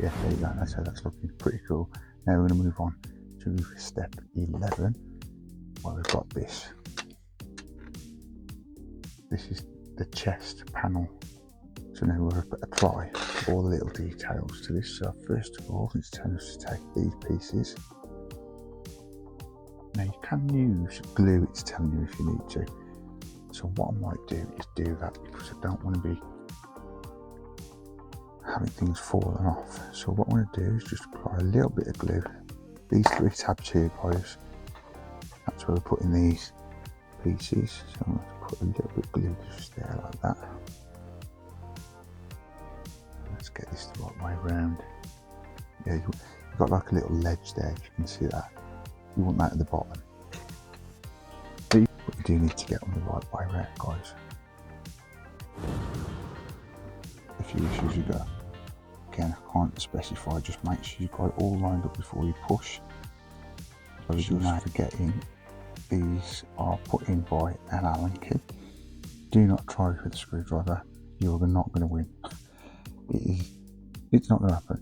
yeah, there you go. That's how that's looking. Pretty cool. Now we're going to move on to step 11, where we've got this. This is the chest panel. So now we'll apply all the little details to this. So first of all, it's telling us to take these pieces. Now you can use glue, it's telling you if you need to. So what I might do is do that, because I don't want to be having things falling off. So what I'm going to do is just apply a little bit of glue. These 3 tabs here, guys, that's where we're putting these pieces. So I'm going to put a little bit of glue just there like that. Let's get this the right way around. Yeah, you've got like a little ledge there, if you can see that. You want that at the bottom. But you do need to get on the right way around, guys. A few issues you got. Again, I can't specify, just make sure you've got it all lined up before you push. So you're not forgetting, these are put in by an Allen key. Do not try it with a screwdriver, you're not going to win. It's not going to happen.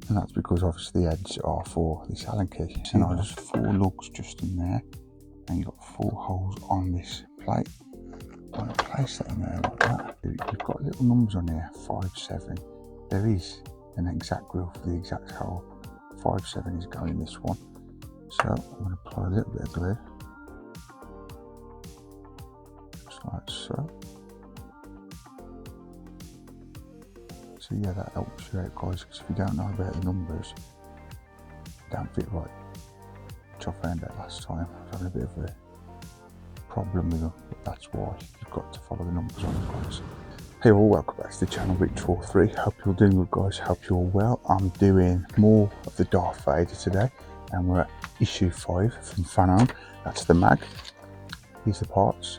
And that's because obviously the ends are for this Allen key. So now there's 4 lugs just in there, and you've got 4 holes on this plate. I'm going to place that in there like that. You've got little numbers on here, 5, 7. There is an exact grill for the exact hole. 5, 7 is going in this one. So I'm going to apply a little bit of glue, just like so. So yeah, that helps you out, guys, because if you don't know about the numbers, they don't fit right. Which I found out last time. I was having a bit of a problem with them, but that's why you've got to follow the numbers on them, guys. Hey all, welcome back to the channel, Rich43. Hope you're doing good, guys. Hope you're well. I'm doing more of the Darth Vader today, and we're at issue 5 from Fanon. That's the mag. Here's the parts.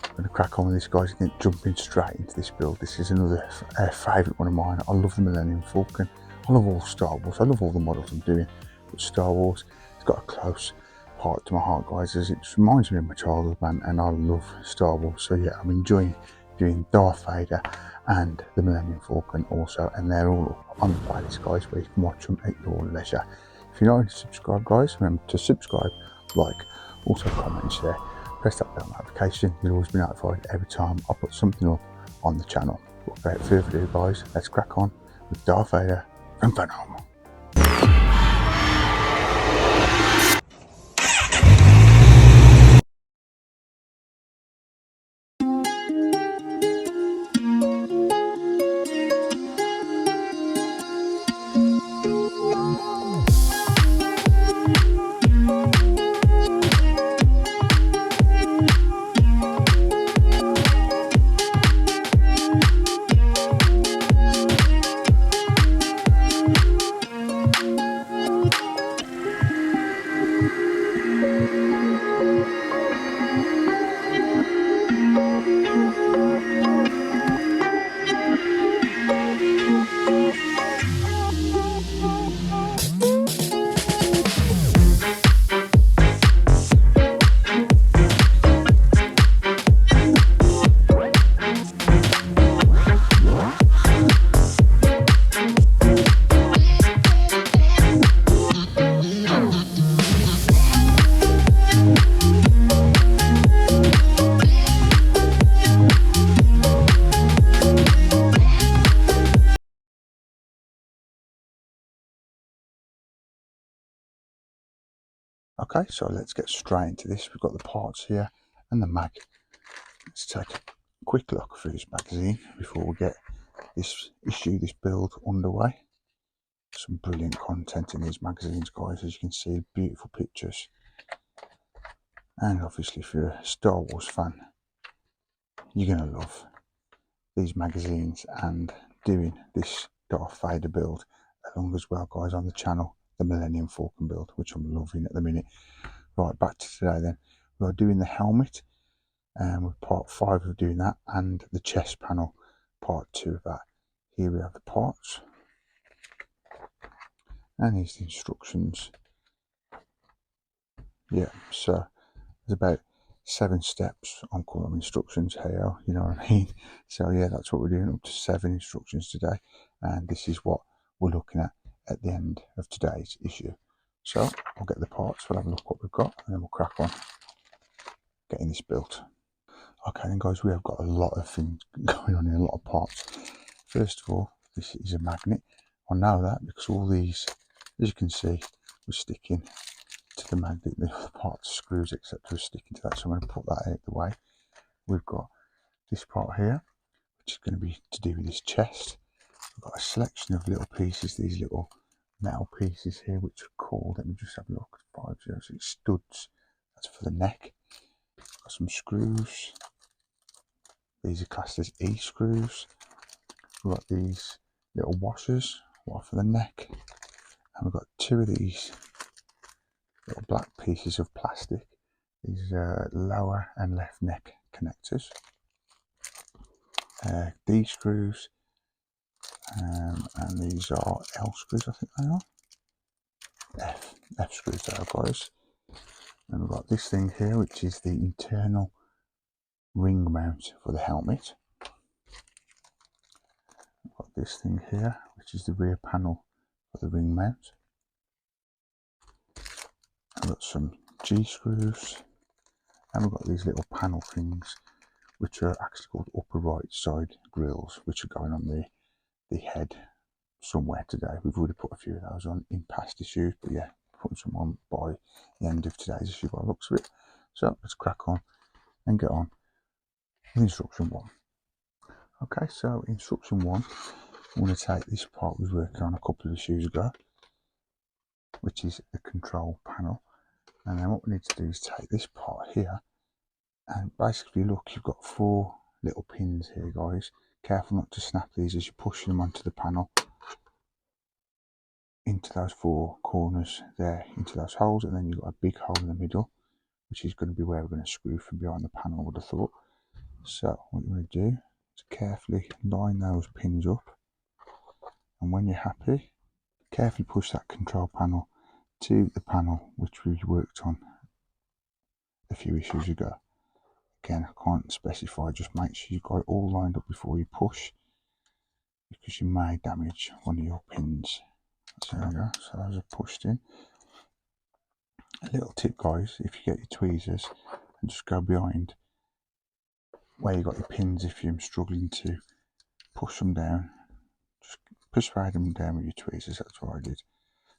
I'm going to crack on with this, guys, and jumping straight into this build. This is another favourite one of mine. I love the Millennium Falcon. I love all Star Wars. I love all the models I'm doing, but Star Wars, it's got a close part to my heart, guys, as it reminds me of my childhood, man, and I love Star Wars. So yeah, I'm enjoying doing Darth Vader and the Millennium Falcon also, and they're all on the playlist, guys, where you can watch them at your leisure. If you're not already subscribed, guys, remember to subscribe, like, also comment, share. Press that bell notification, you'll always be notified every time I put something up on the channel. But without further ado, guys, let's crack on with Darth Vader from Fanon. Okay, so let's get straight into this. We've got the parts here and the mag. Let's take a quick look through this magazine before we get this issue, this build underway. Some brilliant content in these magazines, guys, as you can see, beautiful pictures. And obviously if you're a Star Wars fan, you're going to love these magazines and doing this Darth Vader build along as well, guys, on the channel, the Millennium Falcon build, which I'm loving at the minute. Right, back to today then. We are doing the helmet, and with part 5 of doing that, and the chest panel, part 2 of that. Here we have the parts, and here's the instructions. Yeah, so there's about 7 steps. I'm calling them instructions here, you know what I mean? So yeah, that's what we're doing, up to 7 instructions today, and this is what we're looking at the end of today's issue. So I'll get the parts, we'll have a look what we've got, and then we'll crack on getting this built. Okay then guys, we have got a lot of things going on here, a lot of parts. First of all, this is a magnet. I know that because all these, as you can see, we're sticking to the magnet, the parts, screws, etc. are sticking to that, so I'm going to put that out of the way. We've got this part here, which is going to be to do with this chest. We've got a selection of little pieces, these little metal pieces here, which are called, let me just have a look, 506 studs. That's for the neck. Got some screws. These are classed as E screws. We've got these little washers, one for the neck, and we've got two of these little black pieces of plastic. These are lower and left neck connectors. D screws, and these are L screws, I think they are. F screws there, guys. And we've got this thing here, which is the internal ring mount for the helmet. We've got this thing here, which is the rear panel for the ring mount. I've got some G screws, and we've got these little panel things, which are actually called upper right side grills, which are going on the head somewhere today. We've already put a few of those on in past issues, but yeah, putting some on by the end of today's issue by the looks of it. So let's crack on and get on with instruction 1. Okay, so instruction 1, I'm going to take this part we was working on a couple of issues ago, which is the control panel, and then what we need to do is take this part here, and basically look, you've got 4 little pins here, guys. Careful not to snap these as you're pushing them onto the panel, into those 4 corners there, into those holes, and then you've got a big hole in the middle, which is going to be where we're going to screw from behind the panel, I would have thought. So what you're going to do is carefully line those pins up, and when you're happy, carefully push that control panel to the panel which we worked on a few issues ago. Again, I can't specify, just make sure you've got it all lined up before you push, because you may damage one of your pins. So there we go, so those are pushed in. A little tip, guys, if you get your tweezers and just go behind where you got your pins, if you're struggling to push them down, just persuade them down with your tweezers. That's what I did.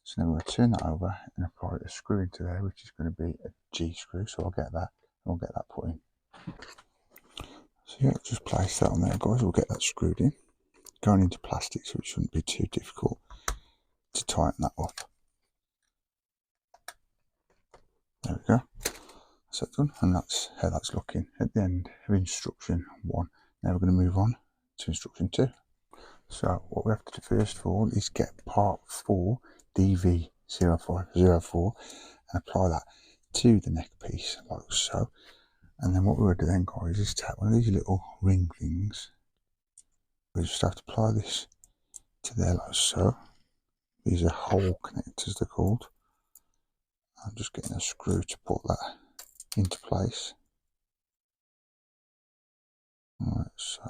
So now we're going to turn that over and apply a screw into there, which is going to be a G screw. So I'll get that, and we'll get that put in. So yeah, just place that on there, guys. We'll get that screwed in, going into plastic, so it shouldn't be too difficult to tighten that up. There we go. That's that done, and that's how that's looking at the end of instruction 1. Now we're going to move on to instruction 2. So what we have to do first of all is get part 4, DV0504, and apply that to the neck piece like so. And then what we're going to do then, guys, is take one of these little ring things. We just have to apply this to there like so. These are hole connectors, they're called. I'm just getting a screw to put that into place. Alright, so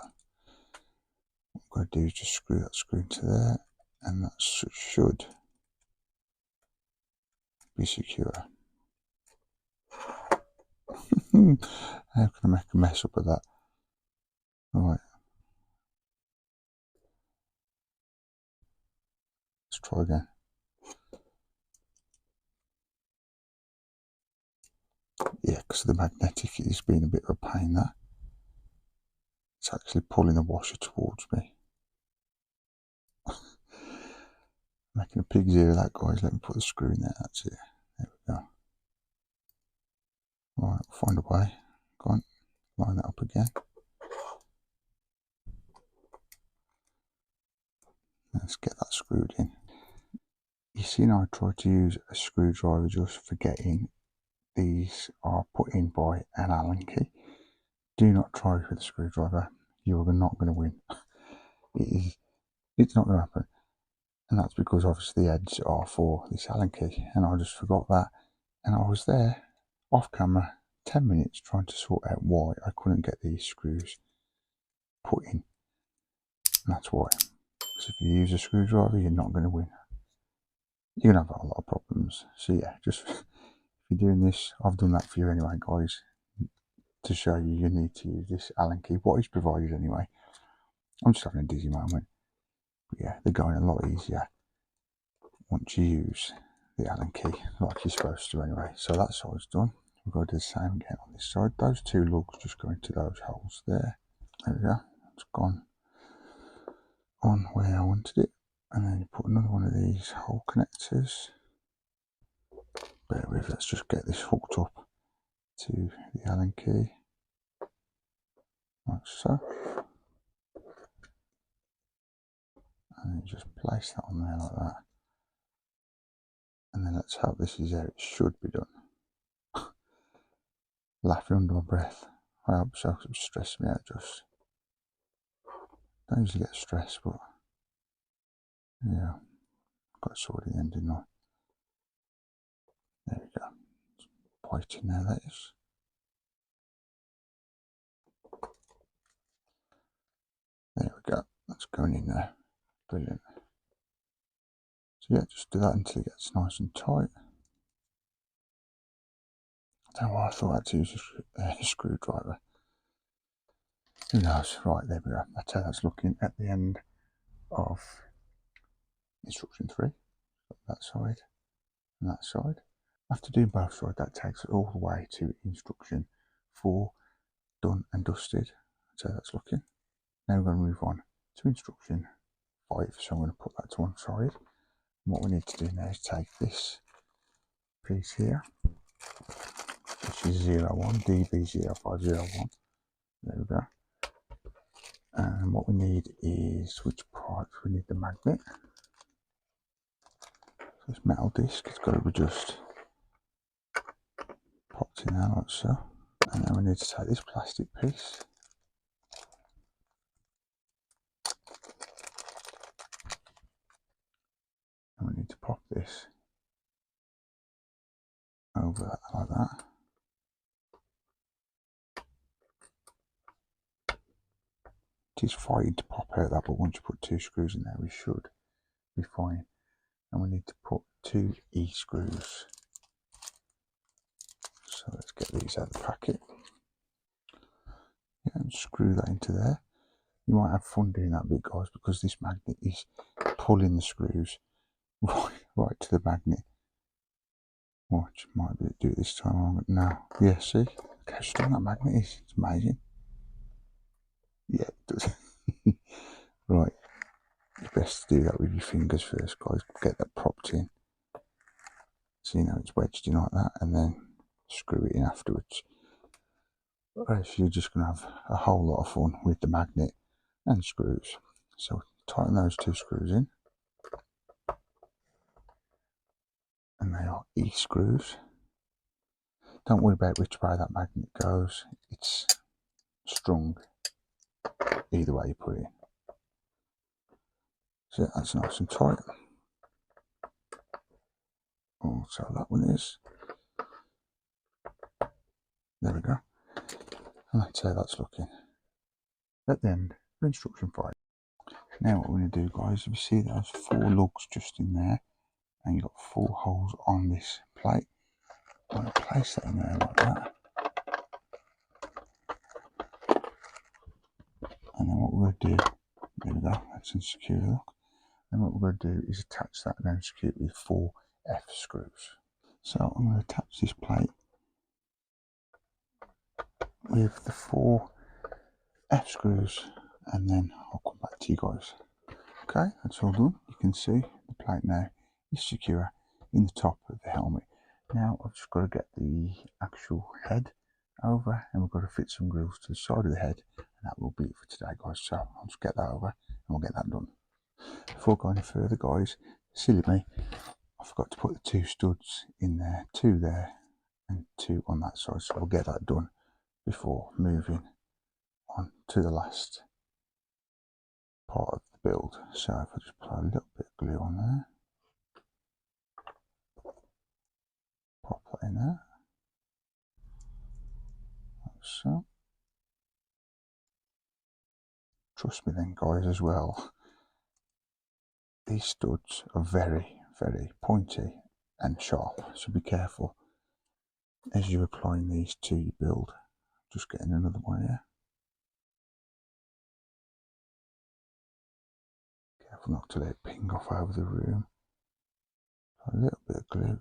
what I'm going to do is just screw that screw into there, and that should be secure. How can I make a mess up of that? Alright, let's try again. Yeah, because of the magnetic, it's been a bit of a pain that. It's actually pulling the washer towards me. Making a pig's ear of that, guys. Let me put the screw in there, that's it. There we go. Right, we'll find a way. Go on, line that up again. Let's get that screwed in. You see now I tried to use a screwdriver, just forgetting these are put in by an Allen key. Do not try with a screwdriver. You are not going to win. It's not going to happen. And that's because obviously the heads are for this Allen key, and I just forgot that. And I was there off camera 10 minutes trying to sort out why I couldn't get these screws put in. And that's why. Because if you use a screwdriver, you're not going to win. You're going to have a lot of problems. So yeah, just if you're doing this, I've done that for you anyway, guys, to show you you need to use this Allen key, what is provided anyway. I'm just having a dizzy moment. But yeah, they're going a lot easier once you use the Allen key like you're supposed to anyway. So that side's done. We've got to do the same again on this side. Those two lugs just go into those holes there. There we go. It's gone on where I wanted it. And then you put another one of these hole connectors. Bear with, let's just get this hooked up to the Allen key. Like so. And then just place that on there like that. And then let's hope this is how it should be done. Laughing under my breath. I hope so, because it stressed me out just. Don't usually get stressed, but yeah, got a sword at the end, didn't I? There we go. White in there, that is. There we go. That's going in there. Brilliant. So yeah, just do that until it gets nice and tight. I don't know why I thought I had to use a screwdriver. Who knows? Right, there we go. That's how that's looking at the end of instruction 3. That side and that side. After doing both sides, that takes it all the way to instruction 4, done and dusted. That's how that's looking. Now we're going to move on to instruction 5. So I'm going to put that to one side. And what we need to do now is take this piece here, which is 01, DB0501. There we go. And what we need is, which part? We need the magnet. So this metal disc, it's got to be just popped in there like so. And then we need to take this plastic piece. And we need to pop this over that, like that. It is fine to pop out that, but once you put 2 screws in there, we should be fine. And we need to put 2 E-screws. So let's get these out of the packet. Yeah, and screw that into there. You might have fun doing that bit, guys, because this magnet is pulling the screws right to the magnet. Watch, might be do it this time. No, yeah, see, look how strong that magnet is. It's amazing. Yeah, it does. Right, it's best to do that with your fingers first, guys. Get that propped in. So you know it's wedged in like that, and then screw it in afterwards. Or else you're just going to have a whole lot of fun with the magnet and screws. So tighten those 2 screws in. And they are E-screws. Don't worry about which way that magnet goes. It's strong either way you put it in. So that's nice and tight. Oh, so that one is. There we go. And that's how that's looking. At the end of instruction 5. Now what we're going to do, guys, if you see there's 4 lugs just in there, and you've got 4 holes on this plate, I'm going to place that in there like that. And then what we're going to do, there we go, that's secure lock. And what we're going to do is attach that and then secure it with 4 F screws. So I'm going to attach this plate with the 4 F screws, and then I'll come back to you guys. Okay, that's all done. You can see the plate now is secure in the top of the helmet. Now I've just got to get the actual head over, and we've got to fit some grills to the side of the head, and that will be it for today, guys. So I'll just get that over and we'll get that done. Before going any further, guys, silly me, I forgot to put the 2 studs in there, 2 there and 2 on that side, so we'll get that done before moving on to the last part of the build. So if I just apply a little bit of glue on there, pop that in there, like so. Trust me then, guys, as well, these studs are very, very pointy and sharp, so be careful as you applying these to your build. Just getting another one here. Careful not to let it ping off over the room. A little bit of glue.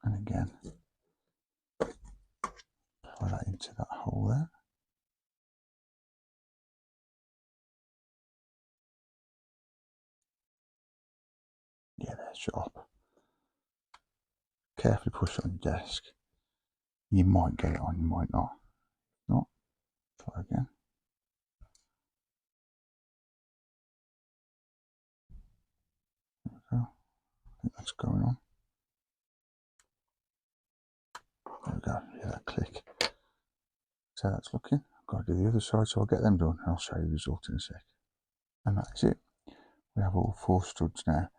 And again, apply that into that hole there. Yeah, they're sharp. Carefully push it on your desk. You might get it on, you might not. Not. Try again. There we go. I think that's going on. There we go. Yeah, that click. So that's looking. I've got to do the other side, so I'll get them done and I'll show you the result in a sec. And that's it. We have all 4 studs now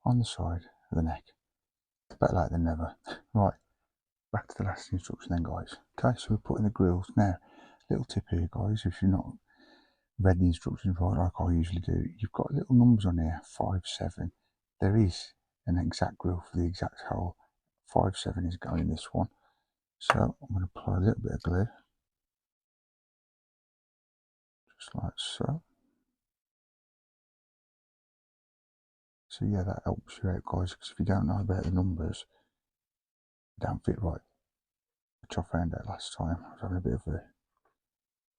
on the side of the neck. Better late than never. Right, back to the last instruction then, guys. Okay, so we're putting the grills. Now, little tip here, guys, if you've not read the instructions right like I usually do, you've got little numbers on here, 5, 7. There is an exact grill for the exact hole. 5, 7 is going in this one. So I'm going to apply a little bit of glue. Just like so. So yeah, that helps you out, guys, because if you don't know about the numbers, they don't fit right. Which I found out last time. I was having a bit of a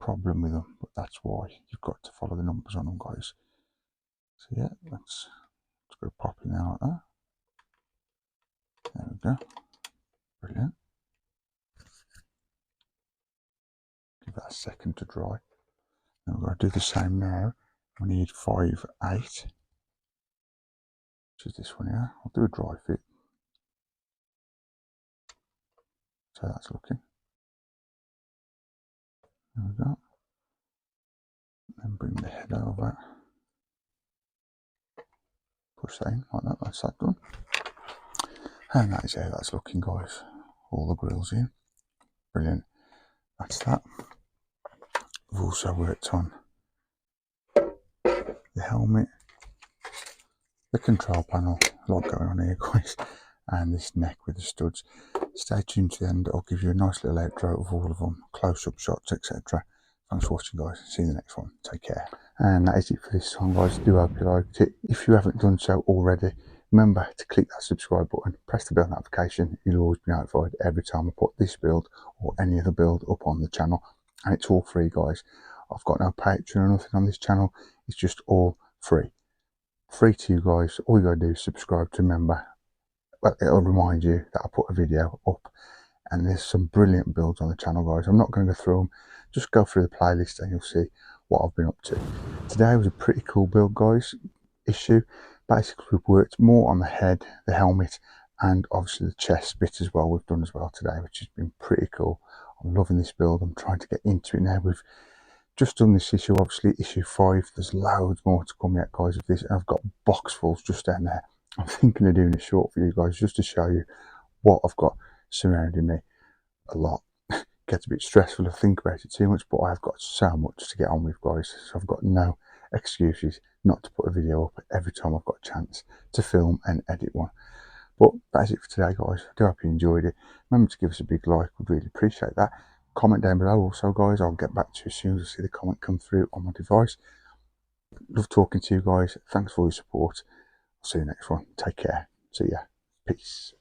problem with them, but that's why you've got to follow the numbers on them, guys. So yeah, let's go pop in there like that. There we go. Brilliant. Give that a second to dry. Now we're going to do the same now. We need 5, 8, which is this one here. I'll do a dry fit. So that's looking. There we go. Then bring the head over. Push that in like that. That's that done. And that is how that's looking, guys. All the grills in. Brilliant. That's that. We've also worked on the helmet, the control panel, a lot going on here, guys, and this neck with the studs. Stay tuned to the end. I'll give you a nice little outro of all of them, close-up shots, etc. Thanks for watching, guys. See you in the next one. Take care. And that is it for this time, guys. I do hope you liked it. If you haven't done so already, remember to click that subscribe button, press the bell notification. You'll always be notified every time I put this build or any other build up on the channel. And it's all free, guys. I've got no Patreon or nothing on this channel. It's just all free. Free to you guys. All you gotta do is subscribe to remember. Well, it'll remind you that I put a video up, and there's some brilliant builds on the channel, guys. I'm not going to go through them. Just go through the playlist and you'll see what I've been up to. Today was a pretty cool build, guys. Basically, we've worked more on the head, the helmet, and obviously the chest bit as well. We've done as well today, which has been pretty cool. I'm loving this build. I'm trying to get into it now. We've just done this issue, obviously issue 5. There's loads more to come yet, guys, of this. I've got boxfuls just down there. I'm thinking of doing a short for you guys just to show you what I've got surrounding me a lot. Gets a bit stressful to think about it too much, but I've got so much to get on with, guys, so I've got no excuses not to put a video up every time I've got a chance to film and edit one. But that's it for today, guys. I do hope you enjoyed it. Remember to give us a big like, we'd really appreciate that. Comment down below also, guys. I'll get back to you as soon as I see the comment come through on my device. Love talking to you guys. Thanks for your support. I'll see you next one. Take care. See ya. Peace.